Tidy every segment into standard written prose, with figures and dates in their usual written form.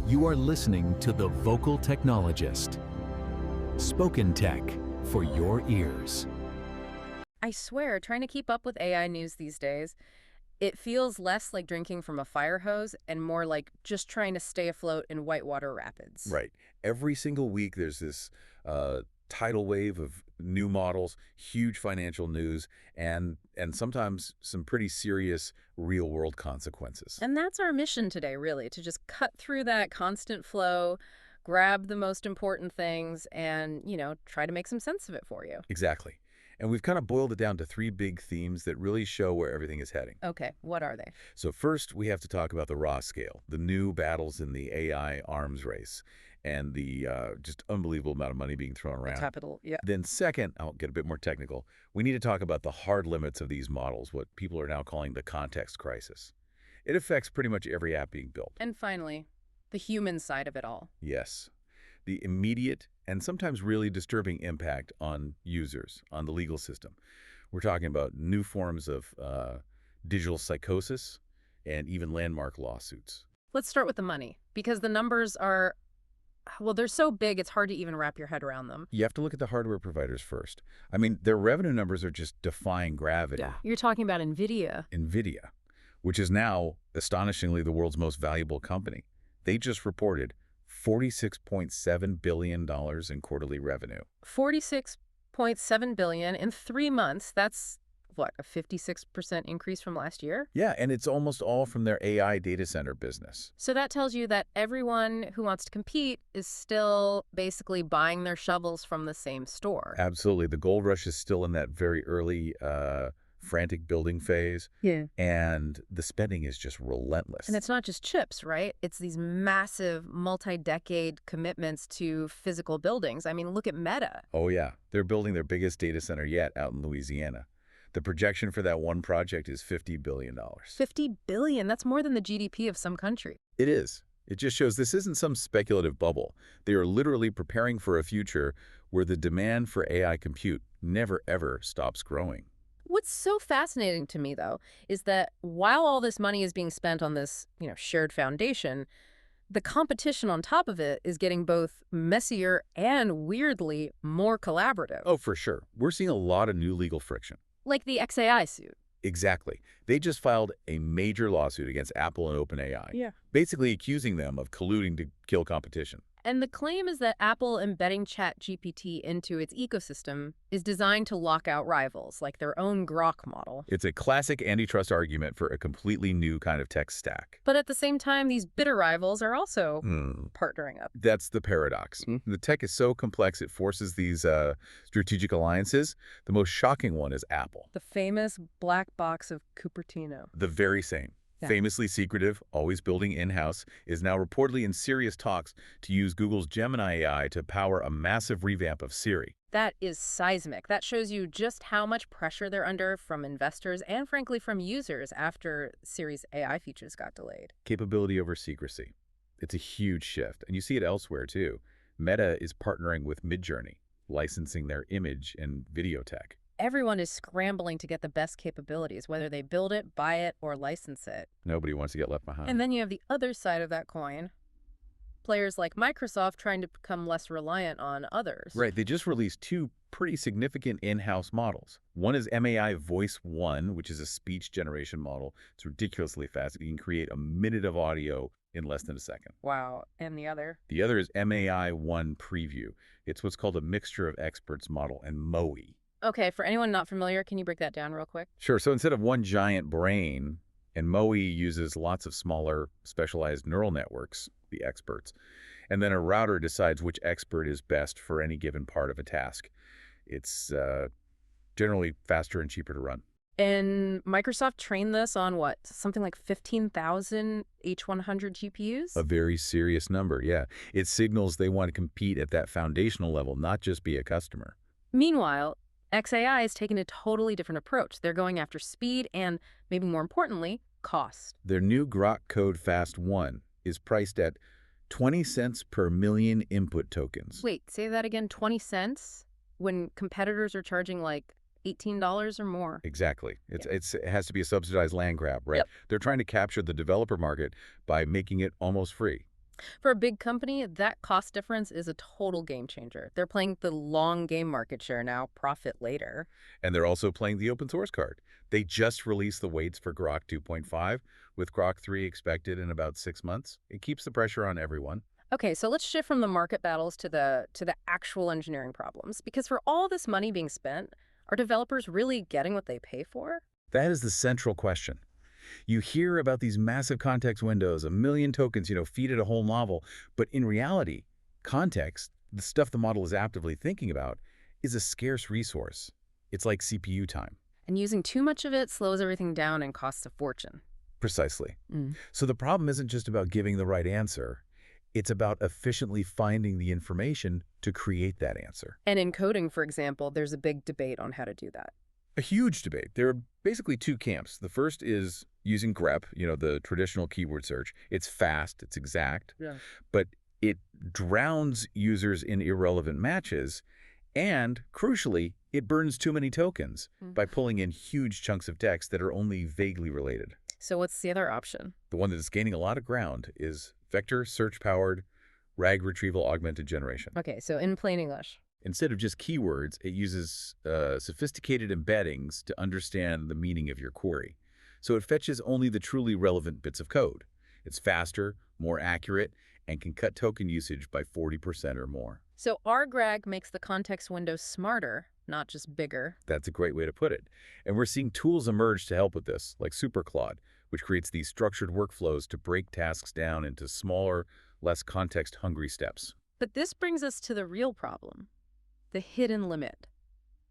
You are listening to The Vocal Technologist. Spoken tech for your ears. I swear, trying to keep up with AI news these days, it feels less like drinking from a fire hose and more like just trying to stay afloat in whitewater rapids. Right. Every single week there's this tidal wave of new models, huge financial news, and sometimes some pretty serious real-world consequences. And that's our mission today, really, to just cut through that constant flow, grab the most important things, and, try to make some sense of it for you. Exactly. And we've kind of boiled it down to three big themes that really show where everything is heading. Okay, what are they? So first, we have to talk about the raw scale, the new battles in the AI arms race, and the just unbelievable amount of money being thrown around. Capital, yeah. Then second, I'll get a bit more technical, we need to talk about the hard limits of these models, what people are now calling the context crisis. It affects pretty much every app being built. And finally, the human side of it all. Yes. The immediate and sometimes really disturbing impact on users, on the legal system. We're talking about new forms of digital psychosis and even landmark lawsuits. Let's start with the money, because the numbers are, well, they're so big it's hard to even wrap your head around them. You have to look at the hardware providers first. I mean, their revenue numbers are just defying gravity. Yeah. You're talking about Nvidia. Nvidia, which is now, astonishingly, the world's most valuable company. They just reported $46.7 billion in quarterly revenue. $46.7 billion in 3 months. That's, what, a 56% increase from last year? Yeah, and it's almost all from their AI data center business. So that tells you that everyone who wants to compete is still basically buying their shovels from the same store. Absolutely. The gold rush is still in that very early frantic building phase. Yeah. And the spending is just relentless. And it's not just chips, right? It's these massive multi-decade commitments to physical buildings. I mean, look at Meta. Oh, yeah. They're building their biggest data center yet out in Louisiana. The projection for that one project is $50 billion. $50 billion? That's more than the GDP of some country. It is. It just shows this isn't some speculative bubble. They are literally preparing for a future where the demand for AI compute never, ever stops growing. What's so fascinating to me, though, is that while all this money is being spent on this, shared foundation, the competition on top of it is getting both messier and, weirdly, more collaborative. Oh, for sure. We're seeing a lot of new legal friction. Like the XAI suit. Exactly. They just filed a major lawsuit against Apple and OpenAI, basically accusing them of colluding to kill competition. And the claim is that Apple embedding ChatGPT into its ecosystem is designed to lock out rivals, like their own Grok model. It's a classic antitrust argument for a completely new kind of tech stack. But at the same time, these bitter rivals are also partnering up. That's the paradox. The tech is so complex it forces these strategic alliances. The most shocking one is Apple. The famous black box of Cupertino. The very same. Yeah. Famously secretive, always building in-house, is now reportedly in serious talks to use Google's Gemini AI to power a massive revamp of Siri. That is seismic. That shows you just how much pressure they're under from investors and, frankly, from users after Siri's AI features got delayed. Capability over secrecy. It's a huge shift, and you see it elsewhere, too. Meta is partnering with Midjourney, licensing their image and video tech. Everyone is scrambling to get the best capabilities, whether they build it, buy it, or license it. Nobody wants to get left behind. And then you have the other side of that coin. Players like Microsoft trying to become less reliant on others. Right. They just released two pretty significant in-house models. One is MAI Voice 1, which is a speech generation model. It's ridiculously fast. You can create a minute of audio in less than a second. Wow. And the other? The other is MAI 1 Preview. It's what's called a mixture of experts model and MOE. Okay, for anyone not familiar, can you break that down real quick? Sure. So instead of one giant brain, and MOE uses lots of smaller specialized neural networks, the experts, and then a router decides which expert is best for any given part of a task. It's generally faster and cheaper to run. And Microsoft trained this on what? Something like 15,000 H100 GPUs? A very serious number, yeah. It signals they want to compete at that foundational level, not just be a customer. Meanwhile, XAI is taking a totally different approach. They're going after speed and, maybe more importantly, cost. Their new Grok Code Fast 1 is priced at 20 cents per million input tokens. Wait, say that again, 20 cents? When competitors are charging like $18 or more. Exactly. It has to be a subsidized land grab, right? Yep. They're trying to capture the developer market by making it almost free. For a big company, that cost difference is a total game changer. They're playing the long game market share now, profit later. And they're also playing the open source card. They just released the weights for Grok 2.5, with Grok 3 expected in about 6 months. It keeps the pressure on everyone. Okay, so let's shift from the market battles to the actual engineering problems. Because for all this money being spent, are developers really getting what they pay for? That is the central question. You hear about these massive context windows, a million tokens, feed it a whole novel. But in reality, context, the stuff the model is actively thinking about, is a scarce resource. It's like CPU time. And using too much of it slows everything down and costs a fortune. Precisely. Mm. So the problem isn't just about giving the right answer. It's about efficiently finding the information to create that answer. And in coding, for example, there's a big debate on how to do that. A huge debate. There are basically two camps. The first is using grep, the traditional keyword search. It's fast, it's exact, but it drowns users in irrelevant matches, and crucially, it burns too many tokens by pulling in huge chunks of text that are only vaguely related. So what's the other option? The one that is gaining a lot of ground is vector search-powered RAG retrieval augmented generation. Okay, so in plain English. Instead of just keywords, it uses sophisticated embeddings to understand the meaning of your query. So it fetches only the truly relevant bits of code. It's faster, more accurate, and can cut token usage by 40% or more. So RGRAG makes the context window smarter, not just bigger. That's a great way to put it. And we're seeing tools emerge to help with this, like SuperClaude, which creates these structured workflows to break tasks down into smaller, less context-hungry steps. But this brings us to the real problem. The hidden limit.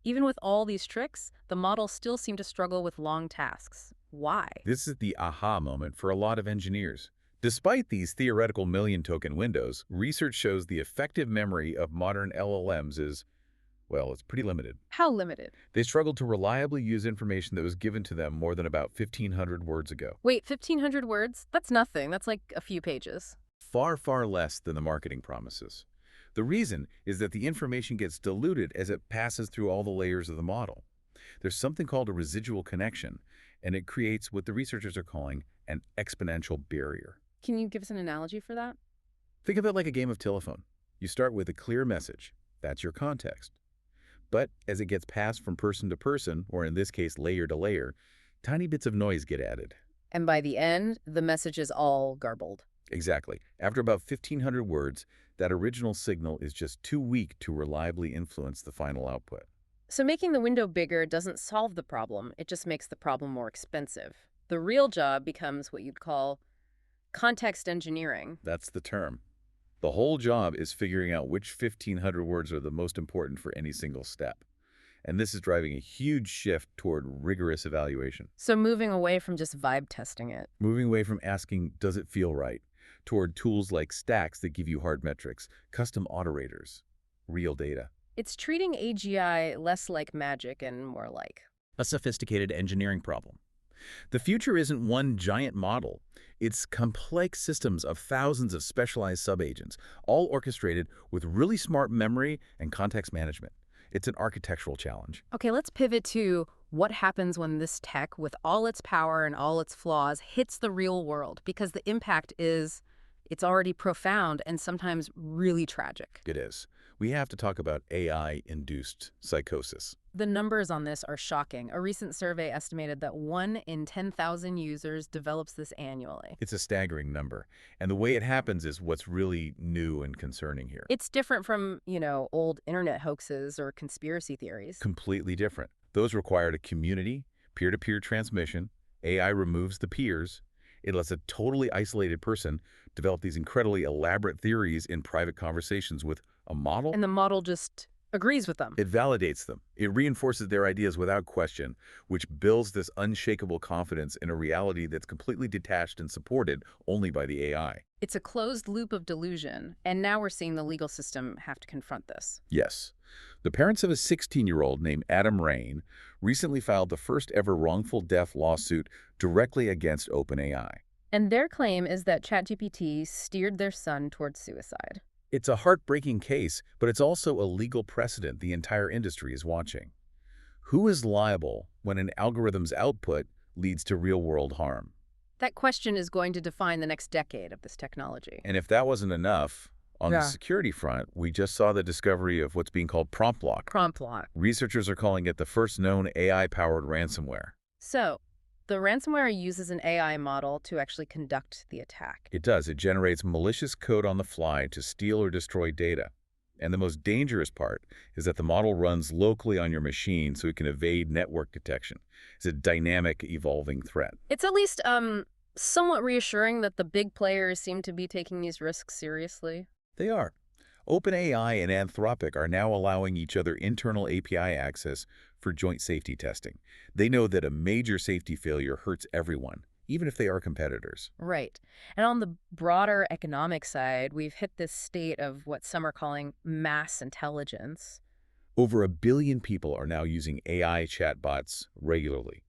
Even with all these tricks, the models still seem to struggle with long tasks. Why? This is the aha moment for a lot of engineers. Despite these theoretical million-token windows, research shows the effective memory of modern LLMs is, well, it's pretty limited. How limited? They struggle to reliably use information that was given to them more than about 1,500 words ago. Wait, 1,500 words? That's nothing. That's like a few pages. Far, far less than the marketing promises. The reason is that the information gets diluted as it passes through all the layers of the model. There's something called a residual connection, and it creates what the researchers are calling an exponential barrier. Can you give us an analogy for that? Think of it like a game of telephone. You start with a clear message. That's your context. But as it gets passed from person to person, or in this case, layer to layer, tiny bits of noise get added. And by the end, the message is all garbled. Exactly. After about 1,500 words, that original signal is just too weak to reliably influence the final output. So making the window bigger doesn't solve the problem. It just makes the problem more expensive. The real job becomes what you'd call context engineering. That's the term. The whole job is figuring out which 1,500 words are the most important for any single step. And this is driving a huge shift toward rigorous evaluation. So moving away from just vibe testing it. Moving away from asking, does it feel right, toward tools like stacks that give you hard metrics, custom autorators, real data. It's treating AGI less like magic and more like A sophisticated engineering problem. The future isn't one giant model. It's complex systems of thousands of specialized subagents, all orchestrated with really smart memory and context management. It's an architectural challenge. Okay, let's pivot to what happens when this tech, with all its power and all its flaws, hits the real world, because the impact it's already profound and sometimes really tragic. It is. We have to talk about AI-induced psychosis. The numbers on this are shocking. A recent survey estimated that 1 in 10,000 users develops this annually. It's a staggering number. And the way it happens is what's really new and concerning here. It's different from, old internet hoaxes or conspiracy theories. Completely different. Those required a community, peer-to-peer transmission. AI removes the peers. It lets a totally isolated person develop these incredibly elaborate theories in private conversations with a model. And the model just agrees with them. It validates them. It reinforces their ideas without question, which builds this unshakable confidence in a reality that's completely detached and supported only by the AI. It's a closed loop of delusion, and now we're seeing the legal system have to confront this. Yes. The parents of a 16-year-old named Adam Rain recently filed the first ever wrongful death lawsuit directly against OpenAI. And their claim is that ChatGPT steered their son towards suicide. It's a heartbreaking case, but it's also a legal precedent the entire industry is watching. Who is liable when an algorithm's output leads to real-world harm? That question is going to define the next decade of this technology. And if that wasn't enough, on the Yeah. security front, we just saw the discovery of what's being called prompt lock. Prompt lock. Researchers are calling it the first known AI-powered ransomware. So, the ransomware uses an AI model to actually conduct the attack. It does. It generates malicious code on the fly to steal or destroy data. And the most dangerous part is that the model runs locally on your machine so it can evade network detection. It's a dynamic, evolving threat. It's at least somewhat reassuring that the big players seem to be taking these risks seriously. They are. OpenAI and Anthropic are now allowing each other internal API access for joint safety testing. They know that a major safety failure hurts everyone, even if they are competitors. Right. And on the broader economic side, we've hit this state of what some are calling mass intelligence. Over 1 billion people are now using AI chatbots regularly.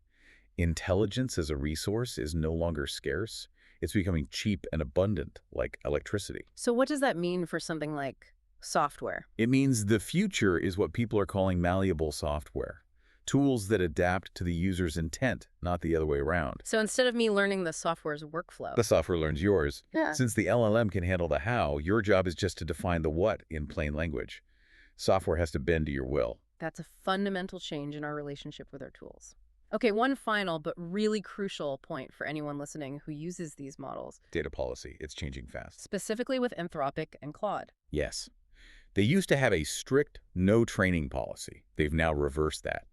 Intelligence as a resource is no longer scarce. It's becoming cheap and abundant, like electricity. So what does that mean for something like software? It means the future is what people are calling malleable software. Tools that adapt to the user's intent, not the other way around. So instead of me learning the software's workflow. The software learns yours. Yeah. Since the LLM can handle the how, your job is just to define the what in plain language. Software has to bend to your will. That's a fundamental change in our relationship with our tools. Okay, one final but really crucial point for anyone listening who uses these models, Data policy, it's changing fast. specifically with Anthropic and Claude. Yes. They used to have a strict no training policy. They've now reversed that.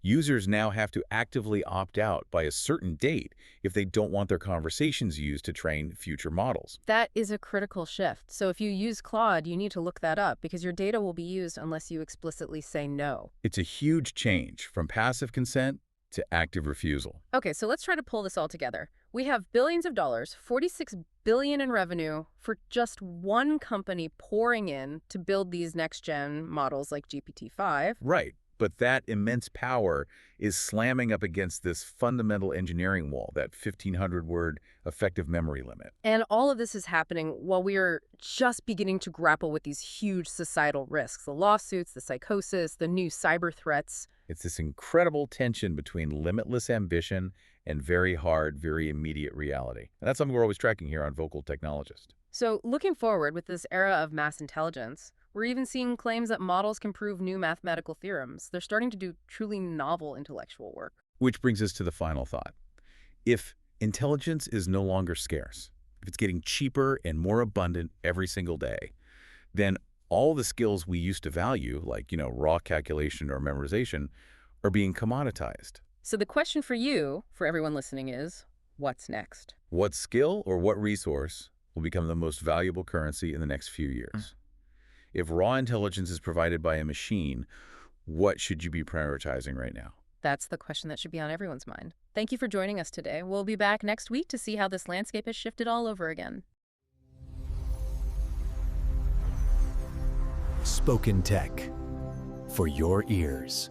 Users now have to actively opt out by a certain date if they don't want their conversations used to train future models. That is a critical shift. So if you use Claude, you need to look that up because your data will be used unless you explicitly say no. It's a huge change from passive consent to active refusal. Okay, so let's try to pull this all together. We have billions of dollars, $46 billion in revenue for just one company pouring in to build these next-gen models like GPT-5. Right. But that immense power is slamming up against this fundamental engineering wall, that 1,500-word effective memory limit. And all of this is happening while we are just beginning to grapple with these huge societal risks, the lawsuits, the psychosis, the new cyber threats. It's this incredible tension between limitless ambition and very hard, very immediate reality. And that's something we're always tracking here on Vocal Technologist. So looking forward with this era of mass intelligence, we're even seeing claims that models can prove new mathematical theorems. They're starting to do truly novel intellectual work. Which brings us to the final thought. If intelligence is no longer scarce, if it's getting cheaper and more abundant every single day, then all the skills we used to value, like, raw calculation or memorization, are being commoditized. So the question for you, for everyone listening, is, what's next? What skill or what resource will become the most valuable currency in the next few years? If raw intelligence is provided by a machine, what should you be prioritizing right now? That's the question that should be on everyone's mind. Thank you for joining us today. We'll be back next week to see how this landscape has shifted all over again. Spoken Tech for your ears.